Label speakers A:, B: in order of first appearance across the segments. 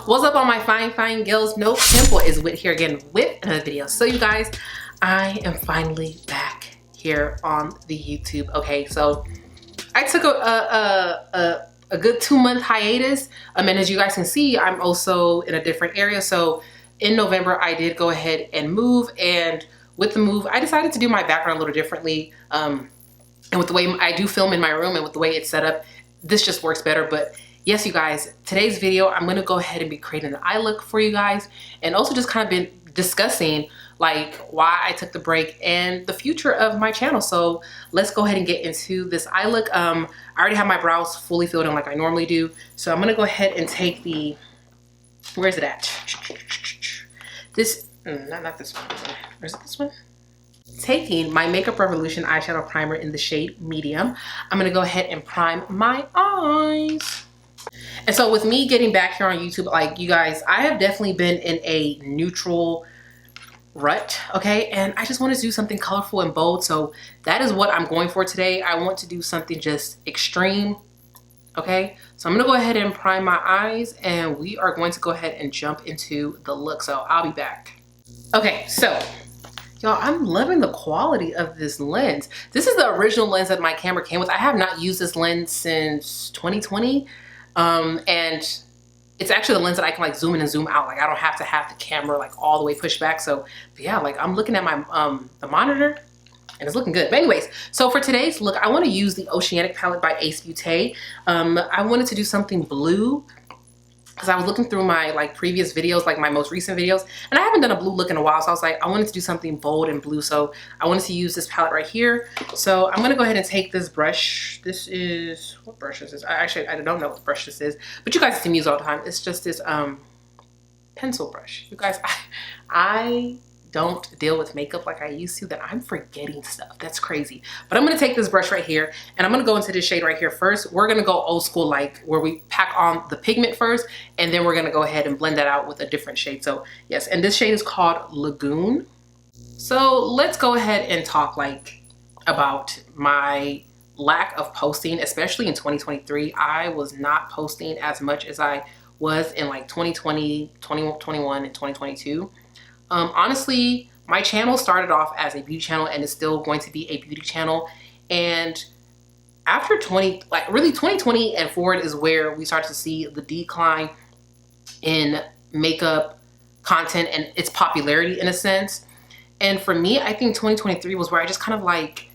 A: What's up, all my fine girls? No pimple is Whit here again with another video. So you guys, I am finally back here on the YouTube. Okay, so I took a good 2-month hiatus, and as you guys can see, I'm also in a different area. So in November I did go ahead and move, and with the move I decided to do my background a little differently, and with the way I do film in my room and with the way it's set up, this just works better. But yes, you guys, today's video, I'm going to go ahead and be creating an eye look for you guys, and also just kind of been discussing like why I took the break and the future of my channel. So let's go ahead and get into this eye look. I already have my brows fully filled in like I normally do. So I'm going to go ahead and take the, where's it at? This, not this one. Where's this one? Taking my Makeup Revolution eyeshadow primer in the shade medium, I'm going to go ahead and prime my eyes. And so with me getting back here on YouTube, like you guys, I have definitely been in a neutral rut, okay? And I just wanted to do something colorful and bold. So that is what I'm going for today. I want to do something just extreme, okay? So I'm gonna go ahead and prime my eyes, and we are going to go ahead and jump into the look. So I'll be back. Okay, so y'all, I'm loving the quality of this lens. This is the original lens that my camera came with. I have not used this lens since 2020. And it's actually the lens that I can like zoom in and zoom out. Like I don't have to have the camera like all the way pushed back. So yeah, like I'm looking at my the monitor and it's looking good. But anyways, so for today's look, I want to use the Oceanic palette by Beaute. I wanted to do something blue because I was looking through my like previous videos, like my most recent videos, and I haven't done a blue look in a while. So I was like, I wanted to do something bold and blue. So I wanted to use this palette right here. So I'm gonna go ahead and take this brush. This is, what brush is this? I don't know what brush this is, but you guys see me use all the time. It's just this pencil brush. You guys, I don't deal with makeup like I used to, that I'm forgetting stuff. That's crazy. But I'm gonna take this brush right here, and I'm gonna go into this shade right here first. We're gonna go old school, like where we pack on the pigment first, and then we're gonna go ahead and blend that out with a different shade. So yes, and this shade is called Lagoon. So let's go ahead and talk like about my lack of posting, especially in 2023. I was not posting as much as I was in like 2020, 2021, and 2022. Honestly, my channel started off as a beauty channel and is still going to be a beauty channel. And after 2020 and forward is where we start to see the decline in makeup content and its popularity in a sense. And for me, I think 2023 was where I just kind of like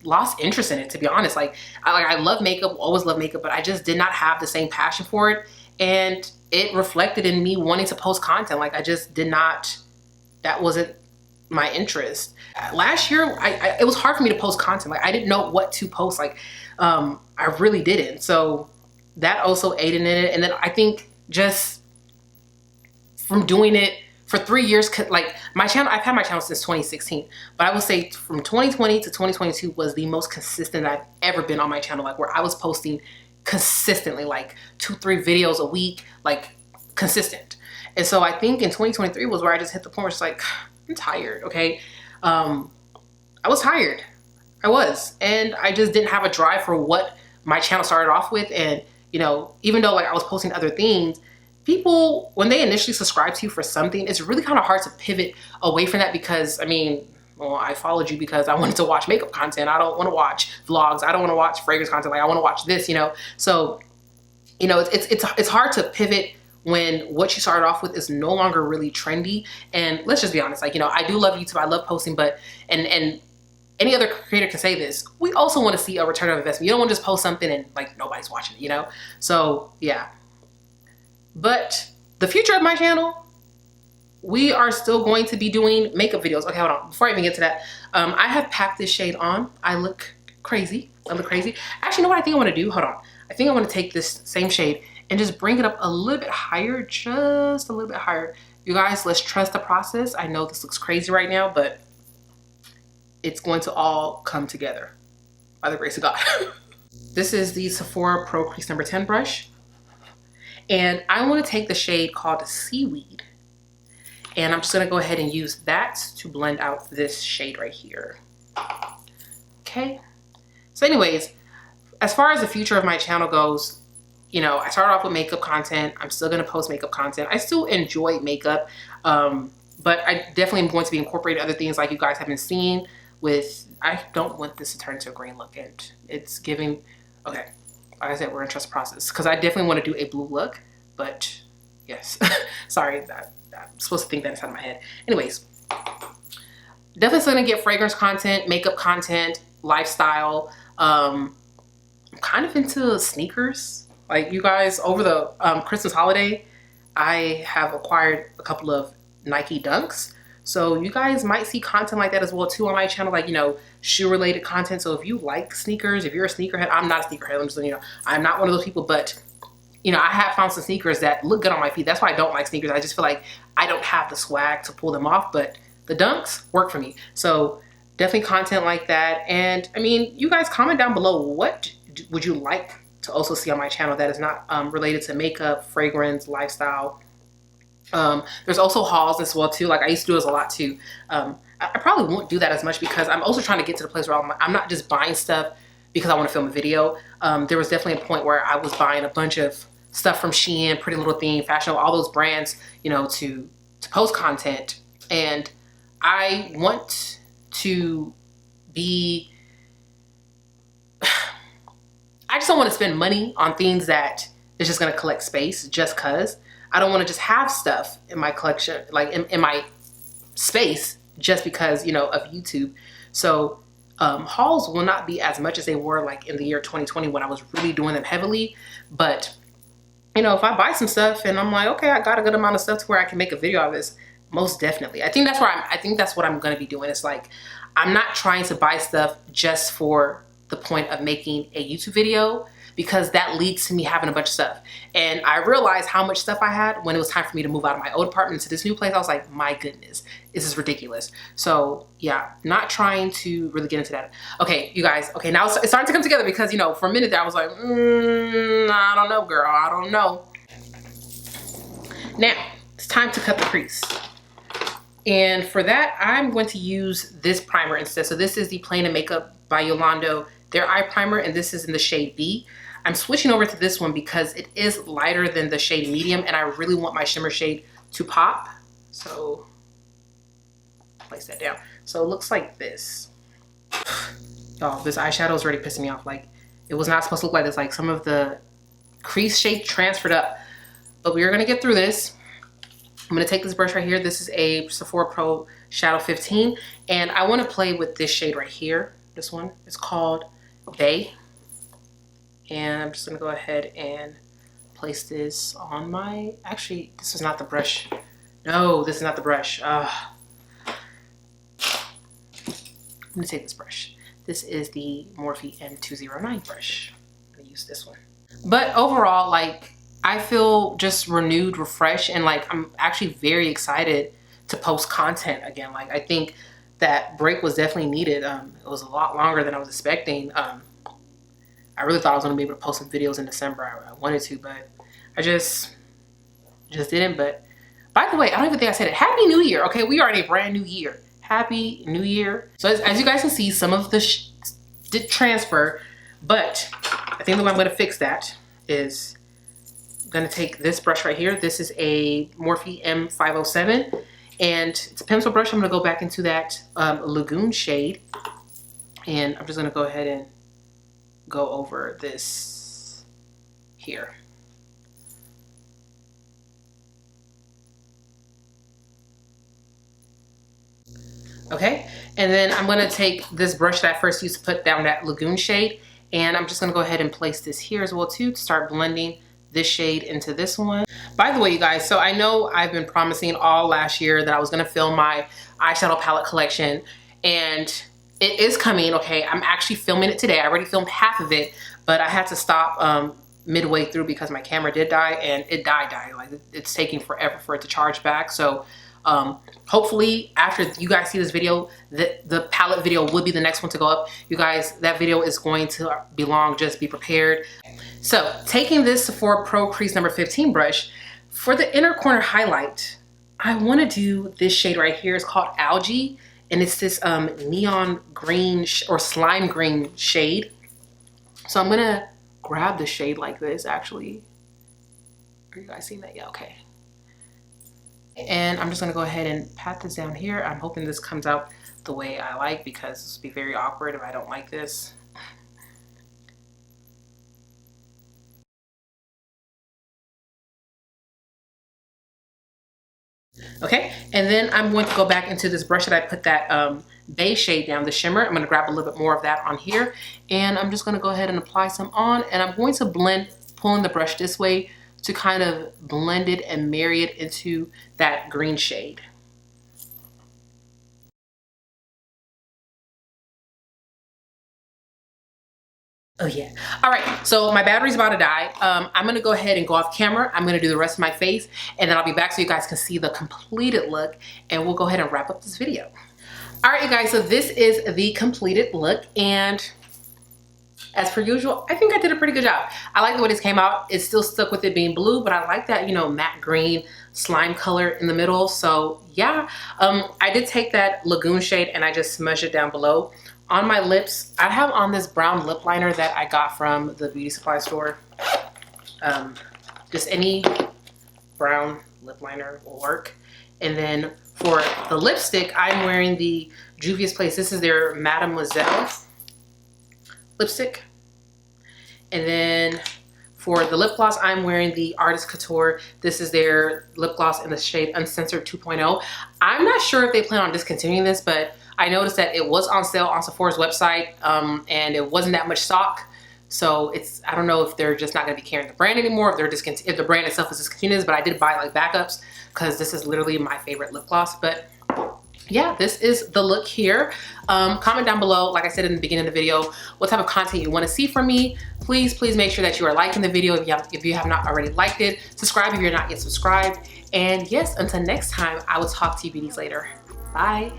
A: lost interest in it, to be honest. Like I love makeup, always love makeup, but I just did not have the same passion for it. And it reflected in me wanting to post content. Like I just did not, that wasn't my interest. Last year, it was hard for me to post content. Like I didn't know what to post. Like I really didn't. So that also aided in it. And then I think just from doing it for 3 years, like my channel, I've had my channel since 2016, but I would say from 2020 to 2022 was the most consistent I've ever been on my channel. Like where I was posting consistently, like 2-3 videos a week, like consistent. And so I think in 2023 was where I just hit the point where it's like, I'm tired, okay? I was tired. I was. And I just didn't have a drive for what my channel started off with. And, you know, even though like I was posting other things, people, when they initially subscribe to you for something, it's really kind of hard to pivot away from that because, I mean, well, I followed you because I wanted to watch makeup content. I don't want to watch vlogs. I don't want to watch fragrance content. Like I want to watch this, you know? So, you know, it's hard to pivot when what you started off with is no longer really trendy. And let's just be honest, like, you know, I do love YouTube. I love posting, but, and any other creator can say this, we also want to see a return of investment. You don't want to just post something and like nobody's watching it, you know? So yeah, but the future of my channel, we are still going to be doing makeup videos. Okay, hold on. Before I even get to that, I have packed this shade on. I look crazy. I look crazy. Actually, you know what I think I want to do? Hold on. I think I want to take this same shade and just bring it up a little bit higher, just a little bit higher. You guys, let's trust the process. I know this looks crazy right now, but it's going to all come together by the grace of God. This is the Sephora Pro Crease number 10 brush. And I want to take the shade called Seaweed. And I'm just gonna go ahead and use that to blend out this shade right here. Okay. So anyways, as far as the future of my channel goes, you know, I started off with makeup content. I'm still going to post makeup content. I still enjoy makeup, but I definitely am going to be incorporating other things like you guys have been seeing with, I don't want this to turn into a green look, and it's giving, okay, like I said, we're in trust process, because I definitely want to do a blue look, but yes, sorry, I'm supposed to think that inside of my head. Anyways, definitely still gonna get fragrance content, makeup content, lifestyle. I'm kind of into sneakers. Like, you guys, over the Christmas holiday, I have acquired a couple of Nike Dunks. So you guys might see content like that as well too on my channel, like, you know, shoe related content. So if you like sneakers, if you're a sneakerhead, I'm not a sneakerhead, I'm just, you know, I'm not one of those people, but you know, I have found some sneakers that look good on my feet. That's why I don't like sneakers. I just feel like I don't have the swag to pull them off, but the Dunks work for me. So definitely content like that. And I mean, you guys comment down below, what would you like to also see on my channel that is not related to makeup, fragrance, lifestyle. There's also hauls as well too. Like, I used to do this a lot too. I probably won't do that as much because I'm also trying to get to the place where I'm not just buying stuff because I want to film a video. There was definitely a point where I was buying a bunch of stuff from Shein, Pretty Little Thing, Fashion, all those brands, you know, to post content. And I want to be, I just don't want to spend money on things that is just going to collect space just cause. I don't want to just have stuff in my collection, like in my space, just because, you know, of YouTube. So hauls will not be as much as they were like in the year 2020 when I was really doing them heavily. But, you know, if I buy some stuff and I'm like, okay, I got a good amount of stuff to where I can make a video of this, most definitely. I think that's where I think that's what I'm going to be doing. It's like, I'm not trying to buy stuff just for the point of making a YouTube video, because that leads to me having a bunch of stuff. And I realized how much stuff I had when it was time for me to move out of my old apartment to this new place. I was like, my goodness, this is ridiculous. So yeah, not trying to really get into that. Okay, you guys, okay, now it's starting to come together because, you know, for a minute there I was like, I don't know, girl, I don't know. Now, it's time to cut the crease. And for that, I'm going to use this primer instead. So this is the Plain and Makeup by Yolando, their eye primer, and this is in the shade B. I'm switching over to this one because it is lighter than the shade medium, and I really want my shimmer shade to pop. So place that down. So it looks like this. Oh, this eyeshadow is already pissing me off. Like, it was not supposed to look like this. Like, some of the crease shape transferred up. But we are gonna get through this. I'm gonna take this brush right here. This is a Sephora Pro Shadow 15, and I wanna play with this shade right here. This one is called Bay. And I'm just gonna go ahead and place this on my, actually, this is not the brush. No, this is not the brush. I'm gonna take this brush. This is the Morphe M209 brush. I'm gonna use this one. But overall, like, I feel just renewed, refreshed, and like, I'm actually very excited to post content again. Like, I think that break was definitely needed. It was a lot longer than I was expecting. I really thought I was gonna be able to post some videos in December. I wanted to, but I just didn't. But by the way, I don't even think I said it. Happy New Year. Okay, we are in a brand new year. Happy New Year. So as you guys can see, some of the did transfer, but I think the way I'm gonna fix that is I'm gonna take this brush right here. This is a Morphe M507, and it's a pencil brush. I'm gonna go back into that Lagoon shade, and I'm just gonna go ahead and go over this here. Okay, and then I'm gonna take this brush that I first used to put down that Lagoon shade, and I'm just gonna go ahead and place this here as well too, to start blending this shade into this one. By the way, you guys, so I know I've been promising all last year that I was gonna film my eyeshadow palette collection, and it is coming. Okay, I'm actually filming it today. I already filmed half of it, but I had to stop midway through because my camera did die, and it died. Like, it's taking forever for it to charge back. So hopefully after you guys see this video, the palette video would be the next one to go up. You guys, that video is going to be long. Just be prepared. So taking this Sephora Pro Crease number 15 brush, for the inner corner highlight, I want to do this shade right here. It's called Algae, and it's this neon green or slime green shade. So I'm gonna grab the shade like this actually. Are you guys seeing that? Yeah, okay. And I'm just gonna go ahead and pat this down here. I'm hoping this comes out the way I like, because this would be very awkward if I don't like this. Okay, and then I'm going to go back into this brush that I put that beige shade down, the shimmer. I'm gonna grab a little bit more of that on here, and I'm just gonna go ahead and apply some on, and I'm going to blend, pulling the brush this way to kind of blend it and marry it into that green shade. Oh yeah. All right, so my battery's about to die. I'm gonna go ahead and go off camera. I'm gonna do the rest of my face, and then I'll be back so you guys can see the completed look, and we'll go ahead and wrap up this video. All right, you guys, so this is the completed look, and as per usual, I think I did a pretty good job. I like the way this came out. It's still stuck with it being blue, but I like that, you know, matte green slime color in the middle. So yeah, I did take that Lagoon shade and I just smudged it down below. On my lips, I have on this brown lip liner that I got from the beauty supply store. Just any brown lip liner will work. And then for the lipstick, I'm wearing the Juvia's Place. This is their Mademoiselle lipstick. And then for the lip gloss, I'm wearing the Artist Couture. This is their lip gloss in the shade Uncensored 2.0. I'm not sure if they plan on discontinuing this, but I noticed that it was on sale on Sephora's website, and it wasn't that much stock. So it's, I don't know if they're just not gonna be carrying the brand anymore, if they're if the brand itself is discontinued, but I did buy like backups because this is literally my favorite lip gloss. But yeah, this is the look here. Comment down below, like I said in the beginning of the video, what type of content you want to see from me. Please make sure that you are liking the video if you have not already liked it. Subscribe if you're not yet subscribed. And yes, until next time, I will talk to you beauties later. Bye.